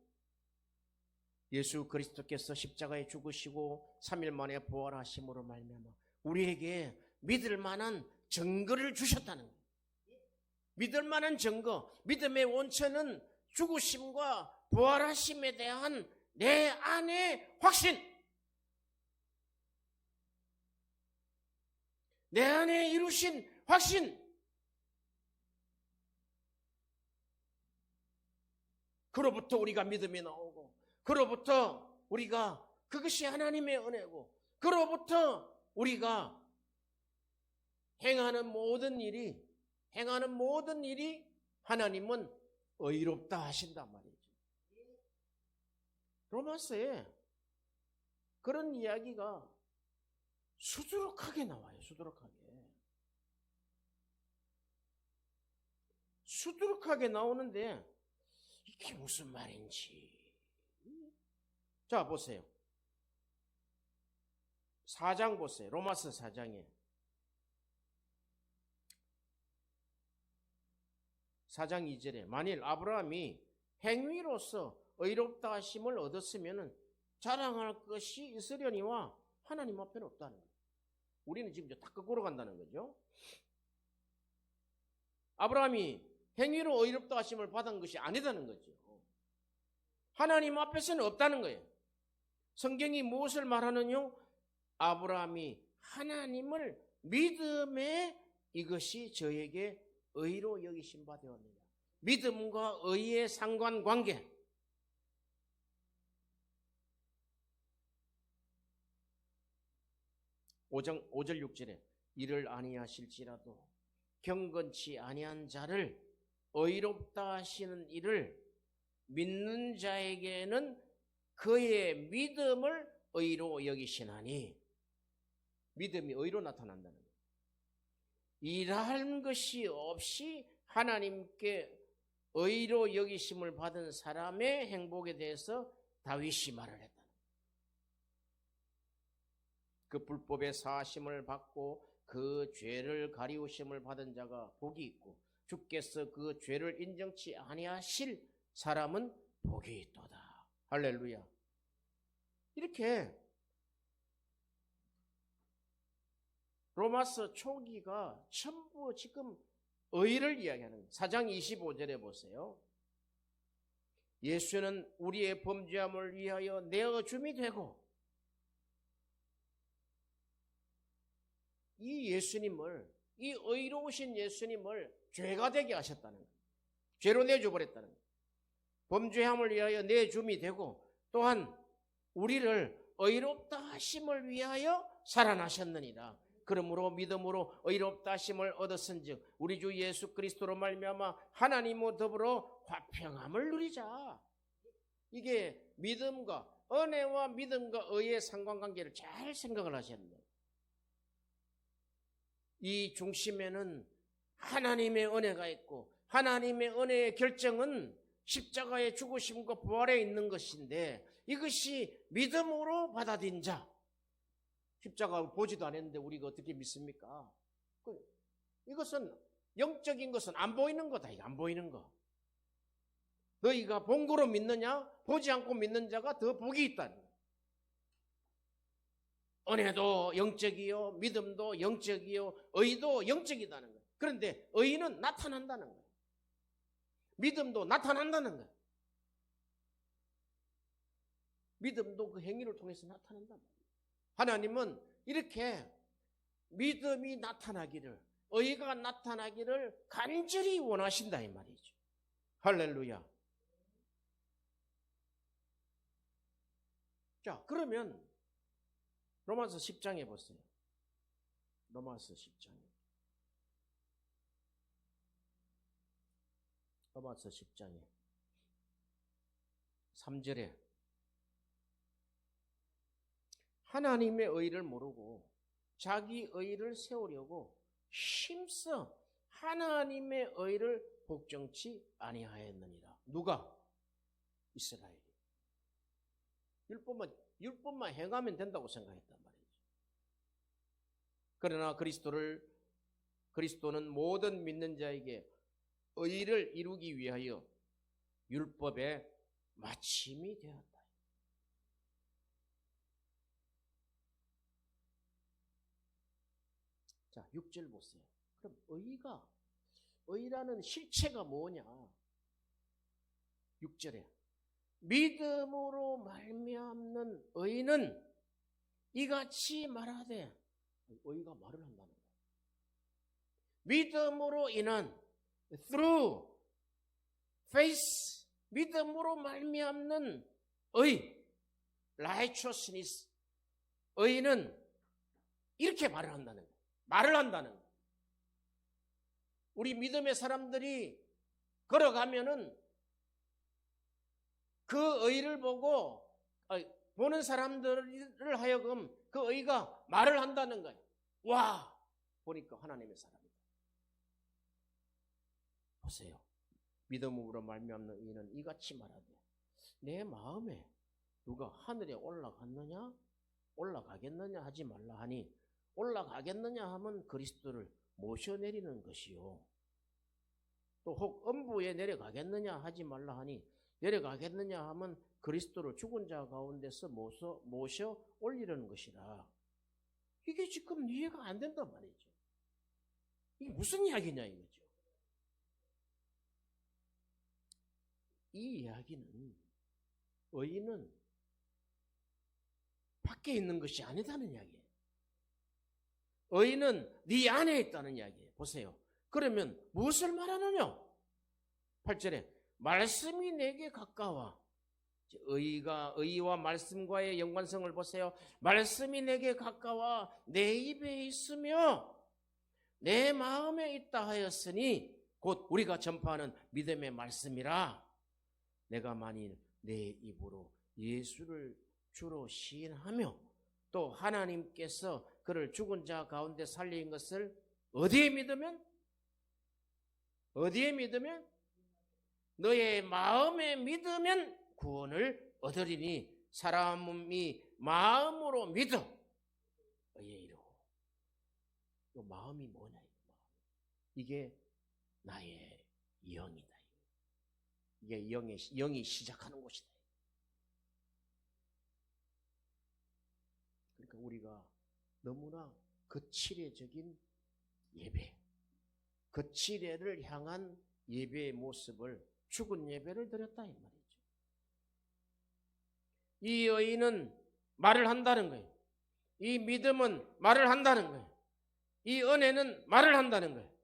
예수 그리스도께서 십자가에 죽으시고 3일 만에 부활하심으로 말미암아 우리에게 믿을 만한 증거를 주셨다는 거예요. 믿을 만한 증거, 믿음의 원천은 죽으심과 부활하심에 대한 내 안의 확신, 내 안에 이루신 확신. 그로부터 우리가 믿음이 나오고 그로부터 우리가 그것이 하나님의 은혜고 그로부터 우리가 행하는 모든 일이 하나님은 의롭다 하신단 말이죠. 로마서에 그런 이야기가 수두룩하게 나와요. 수두룩하게 나오는데 이게 무슨 말인지. 자 보세요. 4장 보세요. 로마서 4장에 4장 2절에 만일 아브라함이 행위로서 의롭다 하심을 얻었으면 자랑할 것이 있으려니와 하나님 앞에는 없다는 거예요. 우리는 지금 다 거꾸로 간다는 거죠. 아브라함이 행위로 의롭다 하심을 받은 것이 아니다는 거죠. 하나님 앞에서는 없다는 거예요. 성경이 무엇을 말하느냐? 아브라함이 하나님을 믿음에 이것이 저에게 의로 여기신 바 되었느냐. 믿음과 의의 상관관계. 5절 6절에 이를 아니하실지라도 경건치 아니한 자를 의롭다 하시는 이를 믿는 자에게는 그의 믿음을 의로 여기시나니, 믿음이 의로 나타난다는 거예요. 일할 것이 없이 하나님께 의로 여기심을 받은 사람의 행복에 대해서 다윗이 말을 했다는 거예요. 그 불법의 사하심을 받고 그 죄를 가리우심을 받은 자가 복이 있고 주께서 그 죄를 인정치 아니하실 사람은 복이 있도다. 할렐루야. 이렇게 로마서 초기가 전부 지금 의를 이야기하는 거예요. 4장 25절에 보세요. 예수는 우리의 범죄함을 위하여 내어 줌이 되고, 이 예수님을, 이 의로우신 예수님을 죄가 되게 하셨다는 거예요. 죄로 내줘버렸다는 거예요. 범죄함을 위하여 내줌이 되고, 또한 우리를 의롭다 하심을 위하여 살아나셨느니라. 그러므로 믿음으로 의롭다 하심을 얻었은즉 우리 주 예수 그리스도로 말미암아 하나님과 더불어 화평함을 누리자. 이게 믿음과 은혜와 믿음과 의의 상관관계를 잘 생각을 하셨네요. 이 중심에는 하나님의 은혜가 있고, 하나님의 은혜의 결정은 십자가의 죽으심과 부활에 있는 것인데, 이것이 믿음으로 받아들인 자. 십자가 보지도 않았는데 우리가 어떻게 믿습니까? 이것은 영적인 것은 안 보이는 거다. 안 보이는 거. 너희가 본 거로 믿느냐? 보지 않고 믿는 자가 더 복이 있다는 거예요. 은혜도 영적이요, 믿음도 영적이요, 의도 영적이다는 거예요. 그런데 의는 나타난다는 거예요. 믿음도 나타난다는 거예요. 믿음도 그 행위를 통해서 나타난단 말이에요. 하나님은 이렇게 믿음이 나타나기를, 의가 나타나기를 간절히 원하신다 이 말이죠. 할렐루야. 자, 그러면 로마서 10장에 보세요. 로마서 10장에. 로마서 10장에 3절에 하나님의 의를 모르고 자기 의를 세우려고 힘써 하나님의 의를 복종치 아니하였느니라. 누가? 이스라엘이. 율법만 행하면 된다고 생각했단 말이죠. 그러나 그리스도는 모든 믿는 자에게 의를 이루기 위하여 율법의 마침이 되었다. 자, 6절 보세요. 그럼 의라는 실체가 뭐냐? 6절에 믿음으로 말미암는 의는 이같이 말하되, 의가 말을 한다는 거예요. 믿음으로 인한, through faith, 믿음으로 말미암는 의, righteousness, 의는 이렇게 말을 한다는 거예요. 말을 한다는 거예요. 우리 믿음의 사람들이 걸어가면은 그 의를 보는 사람들을 하여금 그 의가 말을 한다는 거예요. 와, 보니까 하나님의 사람이다. 보세요. 믿음으로 말미암는 의는 이같이 말하되, 내 마음에 누가 하늘에 올라갔느냐 올라가겠느냐 하지 말라 하니, 올라가겠느냐 하면 그리스도를 모셔내리는 것이요, 또 혹 음부에 내려가겠느냐 하지 말라 하니, 내려가겠느냐 하면 그리스도를 죽은 자 가운데서 모셔 올리려는 것이라. 이게 지금 이해가 안 된단 말이죠. 이게 무슨 이야기냐 이거죠. 이 이야기는, 의는 밖에 있는 것이 아니다는 이야기예요. 의는 네 안에 있다는 이야기예요. 보세요. 그러면 무엇을 말하느냐? 8절에 말씀이 내게 가까워. 의와 말씀과의 연관성을 보세요. 말씀이 내게 가까워 내 입에 있으며 내 마음에 있다 하였으니 곧 우리가 전파하는 믿음의 말씀이라. 내가 만일 내 입으로 예수를 주로 시인하며 또 하나님께서 그를 죽은 자 가운데 살린 것을 어디에 믿으면? 너의 마음에 믿으면 구원을 얻으리니 사람이 마음으로 믿어 의에 이르고. 이 마음이 뭐냐? 이게 나의 영이다. 이게 영이 시작하는 곳이다. 그러니까 우리가 너무나 거칠애적인 예배, 거칠애를 향한 예배의 모습을 죽은 예배를 드렸다 이 말이죠. 이 의인은 말을 한다는 거예요. 이 믿음은 말을 한다는 거예요. 이 은혜는 말을 한다는 거예요.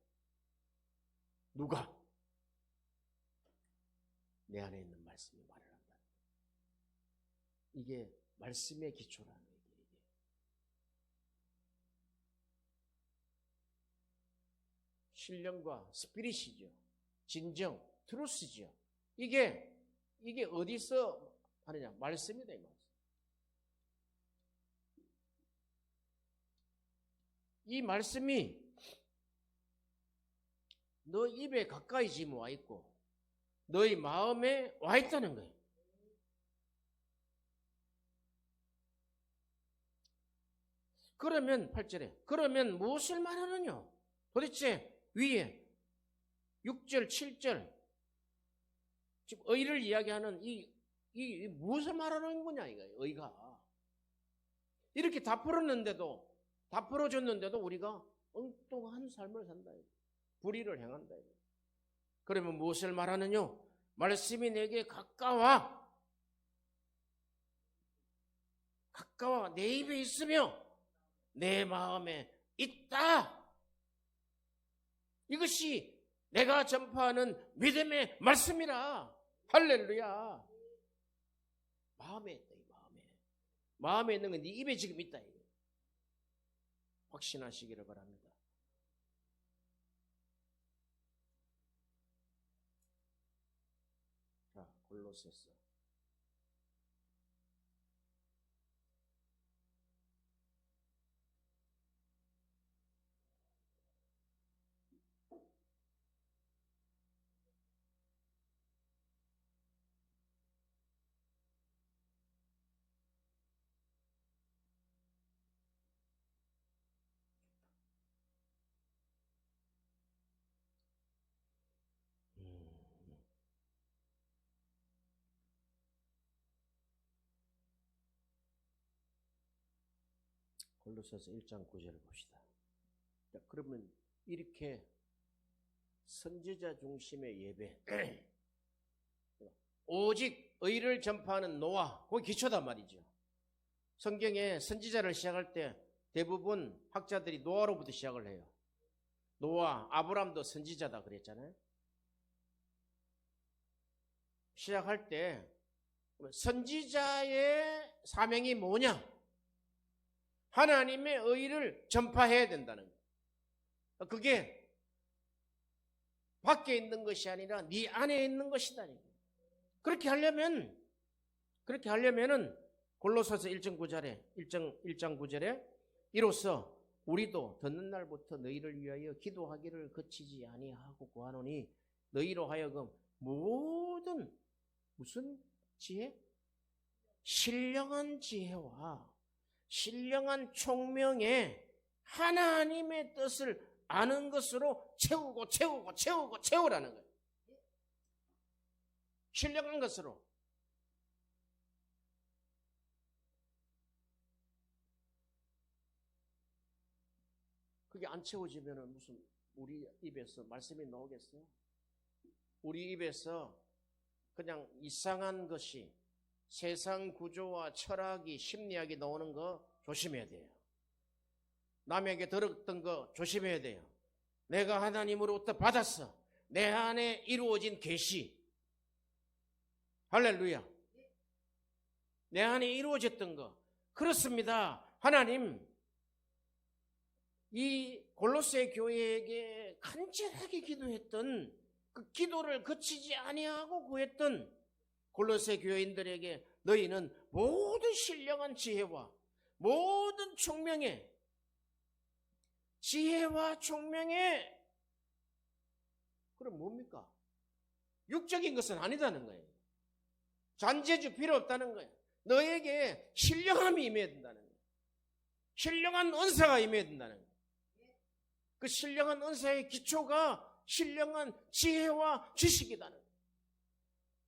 누가? 내 안에 있는 말씀이 말을 한다는 거예요. 이게 말씀의 기초라는 거예요. 신령과 스피릿이죠. 진정, 트루스죠. 이게 어디서 하느냐? 말씀이다 이 말씀. 이 말씀이 너 입에 가까이 지금 와 있고 너희 마음에 와 있다는 거예요. 그러면 8절에 그러면 무엇을 말하느냐? 도대체 위에 6절, 7절 지금 의를 이야기하는 이 무엇을 말하는 거냐 이거예요. 의가 이렇게 다 풀어줬는데도 우리가 엉뚱한 삶을 산다. 불의를 행한다. 그러면 무엇을 말하느냐? 말씀이 내게 가까워 내 입에 있으며 내 마음에 있다. 이것이 내가 전파하는 믿음의 말씀이라. 할렐루야. 마음에 있다. 마음에 있는 건 네 입에 지금 있다. 확신하시기를 바랍니다. 자, 골로새서 골로새서 1장 9절을 봅시다. 자, 그러면 이렇게 선지자 중심의 예배 오직 의를 전파하는 노아, 그게 기초단 말이죠. 성경에 선지자를 시작할 때 대부분 학자들이 노아로부터 시작을 해요. 노아, 아브람도 선지자다 그랬잖아요. 시작할 때 선지자의 사명이 뭐냐? 하나님의 의를 전파해야 된다는 거예요. 그게 밖에 있는 것이 아니라 네 안에 있는 것이다. 그렇게 하려면은 골로새서 1장 9절에 이로써 우리도 듣는 날부터 너희를 위하여 기도하기를 그치지 아니하고 구하노니 너희로 하여금 모든 무슨 지혜? 신령한 지혜와 신령한 총명에 하나님의 뜻을 아는 것으로 채우라는 거예요. 신령한 것으로. 그게 안 채워지면은 무슨 우리 입에서 말씀이 나오겠어요? 우리 입에서 그냥 이상한 것이 세상 구조와 철학이 심리학이 나오는 거 조심해야 돼요. 남에게 들었던 거 조심해야 돼요. 내가 하나님으로부터 받았어. 내 안에 이루어진 계시. 할렐루야. 내 안에 이루어졌던 거. 그렇습니다. 하나님 이 골로새 교회에게 간절하게 기도했던 그 기도를 그치지 아니하고 구했던 골로새 교인들에게 너희는 모든 신령한 지혜와 모든 총명의 지혜와 총명의 그럼 뭡니까? 육적인 것은 아니다는 거예요. 잔재주 필요 없다는 거예요. 너에게 신령함이 임해야 된다는 거예요. 신령한 은사가 임해야 된다는 거예요. 그 신령한 은사의 기초가 신령한 지혜와 지식이다는 거예요.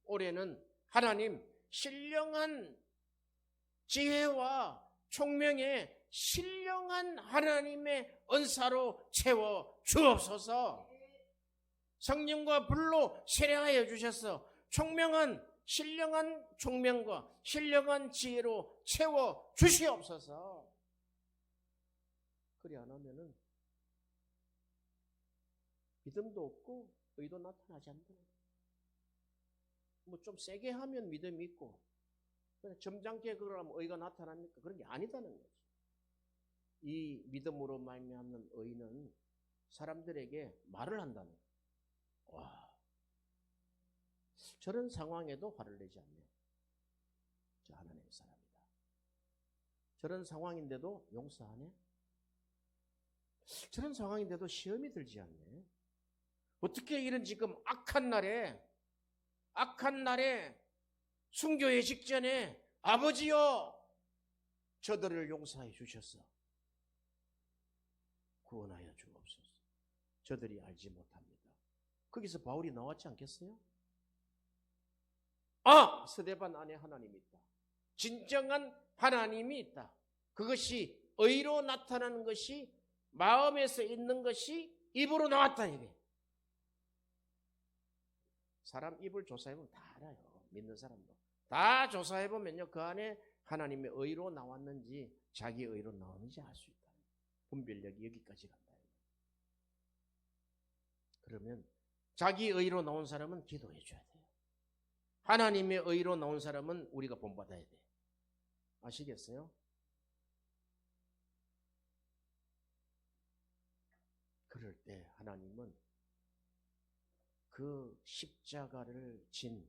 올해는 하나님 신령한 지혜와 총명의 신령한 하나님의 은사로 채워 주옵소서. 성령과 불로 세례하여 주셔서 총명한 신령한 총명과 신령한 지혜로 채워 주시옵소서. 그리 안 하면은 믿음도 없고 의도 나타나지 않는다. 뭐 좀 세게 하면 믿음이 있고 그냥 점잖게 그러면 의가 나타납니까? 그런 게 아니다는 거죠. 이 믿음으로 말미암는 의는 사람들에게 말을 한다는 거예요. 와, 저런 상황에도 화를 내지 않네. 저 하나님의 사람이다. 저런 상황인데도 용서하네. 저런 상황인데도 시험이 들지 않네. 어떻게 이런 지금 악한 날에 순교의 직전에 아버지여 저들을 용서해 주셔서 구원하여 주옵소서. 저들이 알지 못합니다. 거기서 바울이 나왔지 않겠어요? 아! 스데반 안에 하나님이 있다. 진정한 하나님이 있다. 그것이 의로 나타나는 것이 마음에서 있는 것이 입으로 나왔다 이게. 사람 입을 조사해보면 다 알아요. 믿는 사람도. 다 조사해보면요. 그 안에 하나님의 의로 나왔는지 자기 의로 나오는지 알 수 있다. 분별력이 여기까지 간다. 그러면 자기 의로 나온 사람은 기도해 줘야 돼요. 하나님의 의로 나온 사람은 우리가 본받아야 돼요. 아시겠어요? 그럴 때 하나님은 그 십자가를 진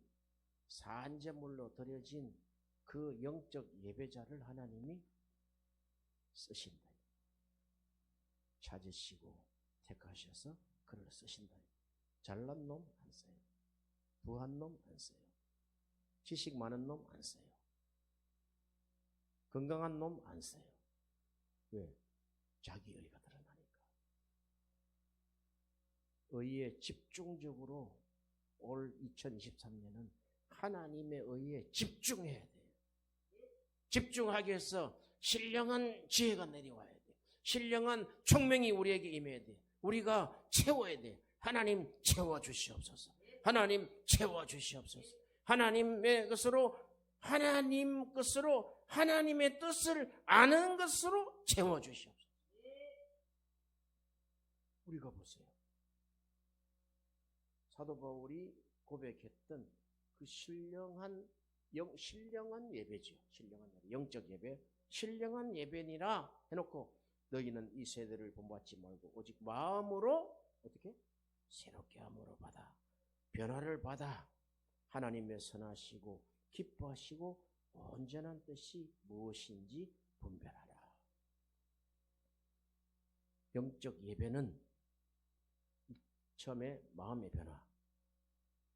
산제물로 드려진 그 영적 예배자를 하나님이 쓰신다. 찾으시고 택하셔서 그를 쓰신다. 잘난 놈 안 써요. 부한 놈 안 써요. 지식 많은 놈 안 써요. 건강한 놈 안 써요. 왜? 자기 의가 드러나니까. 의에 집중적으로 올 2023년은 하나님의 의에 집중해야 돼요. 집중하기 위해서 신령한 지혜가 내려와야 돼요. 신령한 총명이 우리에게 임해야 돼요. 우리가 채워야 돼요. 하나님 채워주시옵소서. 하나님 채워주시옵소서. 하나님의 것으로 하나님의 뜻을 아는 것으로 채워주시옵소서. 우리가 보세요. 사도 바울이 고백했던 그 신령한 예배죠. 신령한 예배, 영적 예배, 신령한 예배니라 해놓고 너희는 이 세대를 본받지 말고 오직 마음으로 어떻게? 새롭게 함으로 받아 변화를 받아 하나님의 선하시고 기뻐하시고 온전한 뜻이 무엇인지 분별하라. 영적 예배는 처음에 마음의 변화,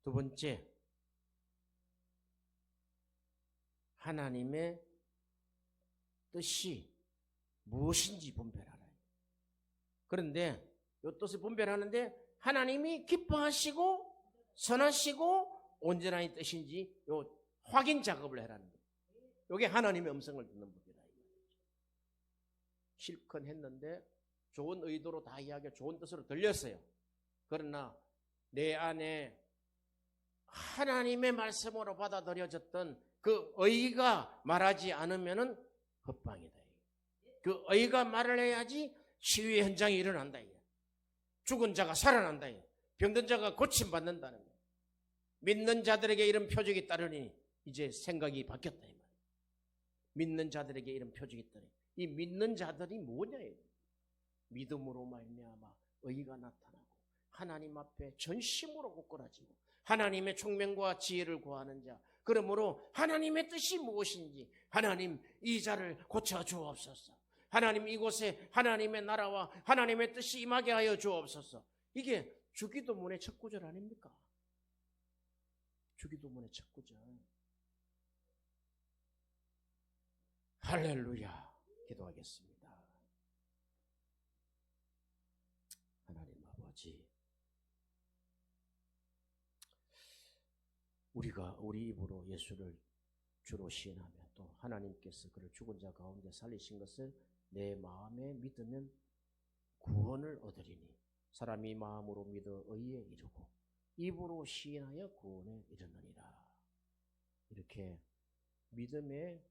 두 번째 하나님의 뜻이 무엇인지 분별하라. 그런데 이 뜻을 분별하는데 하나님이 기뻐하시고 선하시고 온전한 이 뜻인지 요 확인 작업을 해라는 거예요. 이게 하나님의 음성을 듣는 법이다. 실컷 했는데 좋은 의도로 다 이야기하고 좋은 뜻으로 들렸어요. 그러나 내 안에 하나님의 말씀으로 받아들여졌던 그 의가 말하지 않으면은 헛방이다. 그 의가 말을 해야지 치유의 현장이 일어난다. 죽은 자가 살아난다. 병든 자가 고침받는다는 거예요. 믿는 자들에게 이런 표적이 따르니 이제 생각이 바뀌었다. 믿는 자들에게 이런 표적이 따르니 이 믿는 자들이 뭐냐예요. 믿음으로 말미암아 의가 나타나고 하나님 앞에 전심으로 굳건해지고 하나님의 총명과 지혜를 구하는 자. 그러므로 하나님의 뜻이 무엇인지 하나님 이 자를 고쳐 주옵소서. 하나님 이곳에 하나님의 나라와 하나님의 뜻이 임하게 하여 주옵소서. 이게 주기도문의 첫 구절 아닙니까? 주기도문의 첫 구절. 할렐루야. 기도하겠습니다. 하나님 아버지, 우리가 우리 입으로 예수를 주로 시인하며 또 하나님께서 그를 죽은 자 가운데 살리신 것을 내 마음에 믿으면 구원을 얻으리니 사람이 마음으로 믿어 의에 이르고 입으로 시인하여 구원에 이르느니라. 이렇게 믿음의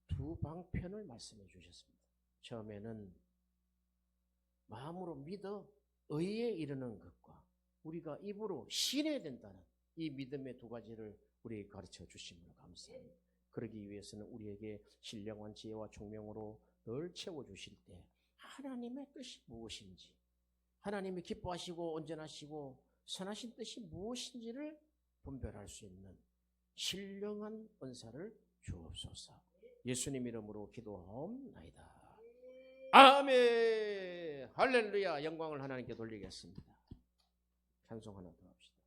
두 방편을 말씀해 주셨습니다. 처음에는 마음으로 믿어 의에 이르는 것과 우리가 입으로 시인해야 된다는 이 믿음의 두 가지를 우리에게 가르쳐 주심을 감사합니다. 그러기 위해서는 우리에게 신령한 지혜와 총명으로 늘 채워주실 때 하나님의 뜻이 무엇인지, 하나님이 기뻐하시고 온전하시고 선하신 뜻이 무엇인지를 분별할 수 있는 신령한 은사를 주옵소서. 예수님 이름으로 기도하옵나이다. 아멘. 할렐루야. 영광을 하나님께 돌리겠습니다. 찬송 하나 더 합시다.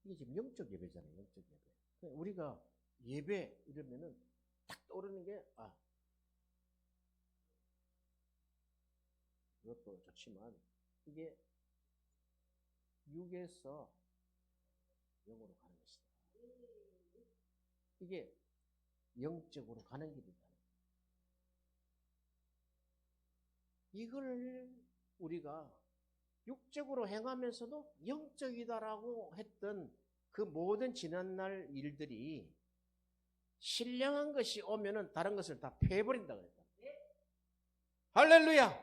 이게 지금 영적 예배잖아요. 영적 예배. 우리가 예배 이러면은 딱 떠오르는 게 이것도 좋지만 이게 육에서 영으로 가는 것이다. 이게 영적으로 가는 길이다. 이걸 우리가 육적으로 행하면서도 영적이다라고 했던 그 모든 지난날 일들이 신령한 것이 오면은 다른 것을 다 패버린다 그랬다. 할렐루야!